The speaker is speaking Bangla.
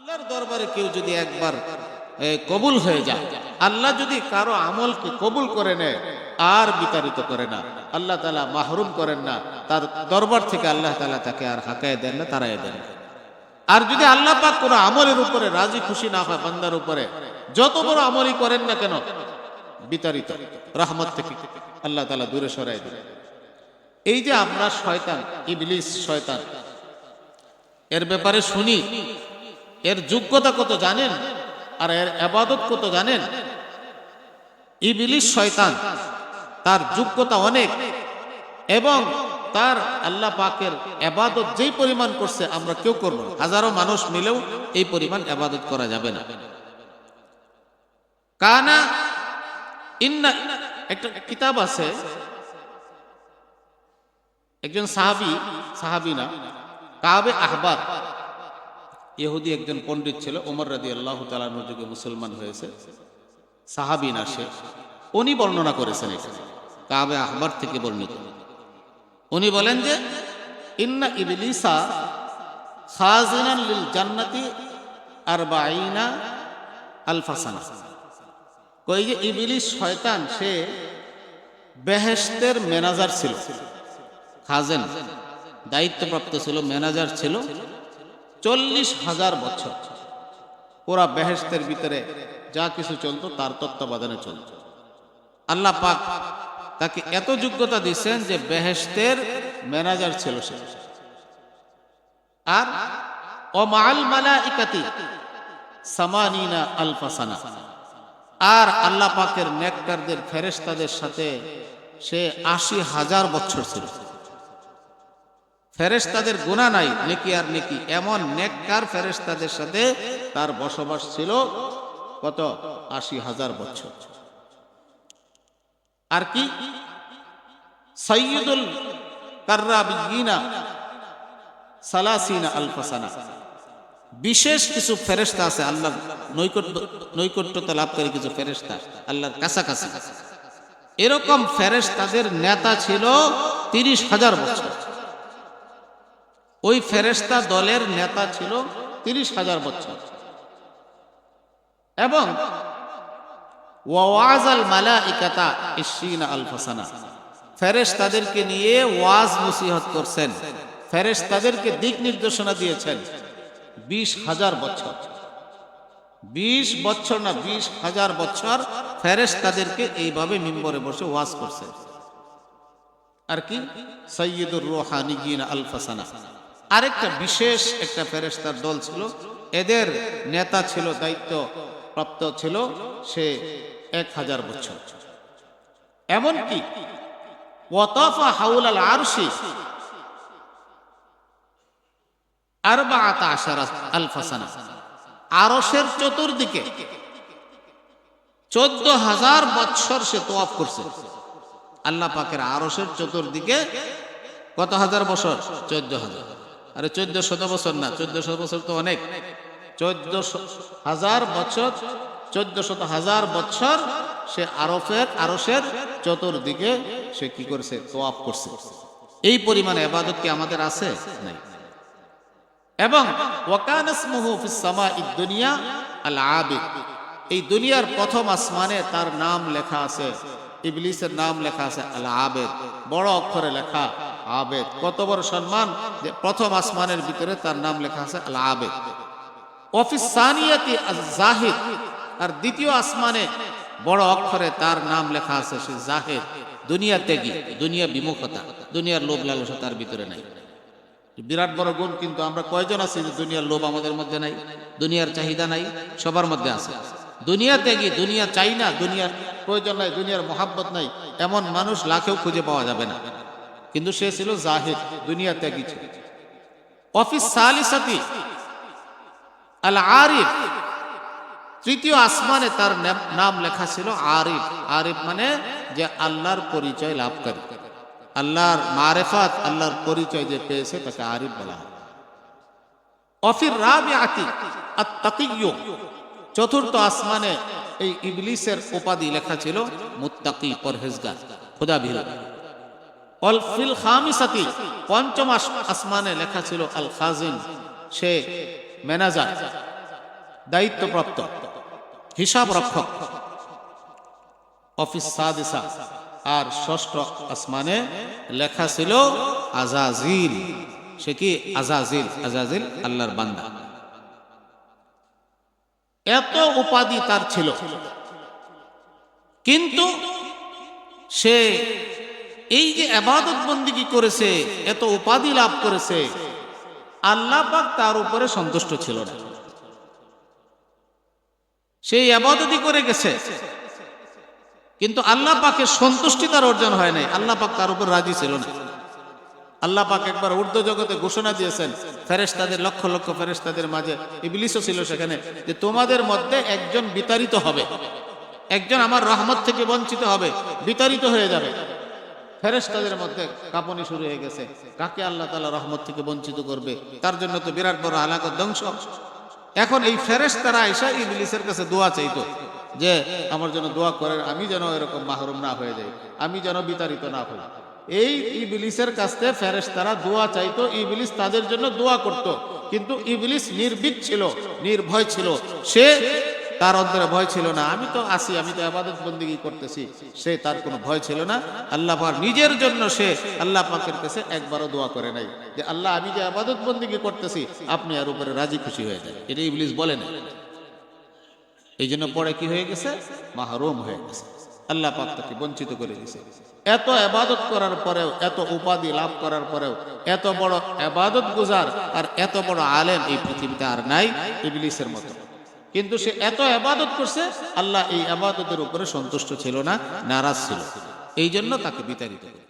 আল্লাহর দরবারে কেউ যদি একবার কবুল হয়ে যায়, আল্লাহ যদি কারো আমলকে কবুল করে নেয় আর বিতাড়িত করে না, আল্লাহ তাআলা মাহরুম করেন না, তার দরবার থেকে আল্লাহ তাআলা তাকে আর হাঁকায় দেন না, তাড়ায় দেন না। আর যদি আল্লাহ পাক কোনো আমলের উপরে রাজি খুশি না হয় বান্দার উপরে, যত বড় আমলই করেন না কেন, বিতাড়িত, রহমত থেকে আল্লাহ তাআলা দূরে সরায় দেন। এই যে আমরা শয়তান, ইবলিস শয়তান, এর ব্যাপারে শুনি, এর যোগ্যতা কত জানেন আর এর ইবাদত কত জানেন? ইবলিস শয়তান, তার যোগ্যতা অনেক এবং তার আল্লাহ পাকের ইবাদত যেই পরিমাণ করছে আমরা কেউ করব না, হাজারো মানুষ মিলেও এই পরিমাণ ইবাদত করা যাবে না। কানা ইন্না, একটা কিতাব আছে, একজন সাহাবী না, কাবে আহবার, ইহুদি একজন পণ্ডিত ছিল, ওমর রাদিয়াল্লাহু তাআলা আনহু যুগে মুসলমান হয়েছে, সাহাবী না সে, উনি বর্ণনা করেছেন, এটা কাবে আহবার থেকে বর্ণিত। উনি বলেন যে ইন্না ইবলিসা খাজিনান লিল জান্নাতি 40 আলফা সানা। কই যে ইবলিস শয়তান, সে বেহেশতের ম্যানেজার ছিল, খাজেন দায়িত্বপ্রাপ্ত ছিল, ম্যানেজার ছিল 40,000 বছর। পুরা বেহেশতের ভিতরে যা কিছু চলতো তার তত্ত্বাবধানে চলত। আল্লাহ পাক তাকে এত যোগ্যতা দিচ্ছেন যে বেহেশতের ম্যানেজার ছিল সে। আর ওমাল মালাইকাতি 80 আলফা সানা, আর আল্লাহ পাকের নেককারদের ফেরেশতাদের সাথে সে 80,000 বছর ছিল। ফেরেশতাদের গুনাহ নাই, নেকি আর নেকি, এমন নেককার ফেরেশতাদের সাথে তার বসবাস ছিল কত? 80,000 বছর। আর কি সাইয়্যিদুল কাররাবিয়িনা 30 আলফা সানা। বিশেষ কিছু ফেরেশতা আছে, আল্লাহর নৈকট্যতা লাভকারী কিছু ফেরেশতা, আল্লাহর কাছাকাছি, এরকম ফেরেশতাদের নেতা ছিল 30,000 বছর। ওই ফেরেশতা দলের নেতা ছিল 30,000 বছর। এবং ওয়াজাল মালাইকাতা 20 আলফা সানা, ফেরেশতাদেরকে নিয়ে ওয়াজ নসিহত করছেন, ফেরেশতাদেরকে দিক নির্দেশনা দিয়েছেন 20,000 বছর। 20 বছর না, 20,000 বছর ফেরেশতাদেরকে এইভাবে মিম্বরে বসে ওয়াজ করছেন। আর কি সাইয়্যিদুর রূহানিয়িন আলফা সানা, আরেকটা বিশেষ একটা ফেরেশতার দল ছিল, এদের নেতা ছিল, দায়িত্ব প্রাপ্ত ছিল সে 1000 বছর। এমনকি ওয়াতাফা হাওলাল আরশি 14 আলফা সানা, আরশের চতুর্দিকে 14,000 বছর সে তওয়াফ করছে। আল্লাহ পাকের আরশের চতুর্দিকে কত হাজার বছর? 14,000। আরে 1400 বছর না, 1400 বছর তো অনেক, 14,000 বছর, 14,000 বছর সে আরশের চতুর্দিকে সে কি করছে? তওয়াফ করছে। এই পরিমাণে ইবাদত কি আমাদের আছে? নাই। এবং ওয়াকানা ইসমুহু ফিস সামাঈদ দুনিয়া আল আবিদ, এই দুনিয়ার প্রথম আসমানে তার নাম লেখা আছে, ইবলিসের নাম লেখা আছে আল আবেদ, বড় অক্ষরে লেখা আবেদ। কত বড় সম্মান যে প্রথম আসমানের ভিতরে তার নাম লেখা আছে আল আবেদ। ওয়াফিস সানিয়াতি আজ জাহিদ, আর দ্বিতীয় আসমানে বড় অক্ষরে তার নাম লেখা আছে সে জাহিদ, দুনিয়া ত্যাগী, দুনিয়া বিমুখতা, দুনিয়ার লোভ লালসা তার ভিতরে নাই। বিরাট বড় গুণ, কিন্তু আমরা কয়জন আছি যে দুনিয়ার লোভ আমাদের মধ্যে নাই, দুনিয়ার চাহিদা নাই? সবার মধ্যে আছে। দুনিয়া ত্যাগী, দুনিয়া চাই না, দুনিয়ার প্রয়োজন নাই, দুনিয়ার মহাব্বত নাই, এমন মানুষ লাখেও খুঁজে পাওয়া যাবে না। কিন্তু সে ছিল জাহিদ, দুনিয়া ত্যাগী ছিল। অফিস সালিসাতি আল আরিফ, তৃতীয় আসমানে তার নাম লেখা ছিল আরিফ। আরিফ মানে যে আল্লাহর পরিচয় লাভকারী, আল্লাহর মারেফাত, আল্লাহর পরিচয় যে পেয়েছে তাকে আরিফ বলা হয়। অফির রাবিআতি আত তাকিয়্যু, চতুর্থ আসমানে এই ইবলিসের উপাধি লেখা ছিল মুত্তাকি, পরহেজগার, খোদাভীরু। অল ফিল খামিসাতি, পঞ্চম আসমানে লেখা ছিল আল খাজিন, সে ম্যানেজার। দায়িত্বপ্রাপ্ত হিসাব রক্ষক, অফিস সাদিসা, আর ষষ্ঠ আসমানে লেখা ছিল আজাজিল। সে কি? আজাজিল। আজাজিল আল্লাহর বান্দা। এত উপাধি তার ছিল, কিন্তু সে এই যে ইবাদত বন্দেগী করেছে, এত উপাধি লাভ করেছে, আল্লাহ পাক তার উপরে সন্তুষ্ট ছিল না। সেই ইবাদতই করে গেছে, কিন্তু আল্লাহ পাকের সন্তুষ্টি তার অর্জন হয় নাই। আল্লাহ পাক তার উপর রাজি ছিল না। আল্লাহ পাক একবার ঊর্ধ্ব জগতে ঘোষণা দিয়েছেন, ফেরেশতাদের, লক্ষ লক্ষ ফেরেশতাদের মাঝে ইবলিসও ছিল সেখানে, যে তোমাদের মধ্যে একজন বিতাড়িত হবে, একজন আমার রহমত থেকে বঞ্চিত হবে, বিতাড়িত হয়ে যাবে। ফেরেশতাদের মধ্যে কাঁপুনি শুরু হয়ে গেছে, কাকে আল্লাহ তাআলা রহমত থেকে বঞ্চিত করবে? তার জন্য তো বিরাট বড় হালাকত, ধ্বংস। এখন এই ফেরেশতারা এসে ইবলিসের কাছে দোয়া চাইতো, যে আমার জন্য দোয়া করেন, আমি যেন এরকম মাহরুম না হয়ে যাই, আমি যেন বিতাড়িত না হই। এই ইবলিসের কাছ থেকে ফেরেশতারা দোয়া চাইতো, ইবলিস তাদের জন্য দোয়া করত। কিন্তু ইবলিস নির্ভীক ছিল, নির্ভয় ছিল। সে, তার অন্তরে ভয় ছিল না, আমি তো আসি, আমি তো ইবাদত বন্দেগী করতেছি। সে, তার কোনো ভয় ছিল না। আল্লাহ পাক নিজের জন্য সে আল্লাহ পাকের কাছে একবারও দোয়া করে নাই, যে আল্লাহ আমি যে ইবাদত বন্দেগী করতেছি, আপনি আর উপরে রাজি খুশি হয়ে যান। এটা ইবলিস বলে না। এই জন্য পরে কি হয়ে গেছে? মাহরুম হয়ে গেছে। আল্লাহ পাক তাকে বঞ্চিত করে দিয়েছে। এত ইবাদত করার পরেও, এত উপাধি লাভ করার পরেও, এত বড় ইবাদত গুজার আর এত বড় আলেম এই পৃথিবীতে আর নাই ইবলিসের মতো। কিন্তু সে এত ইবাদত করছে, আল্লাহ এই ইবাদতের উপরে সন্তুষ্ট ছিল না, নারাজ ছিল। এই জন্য তাকে বিতাড়িত করে।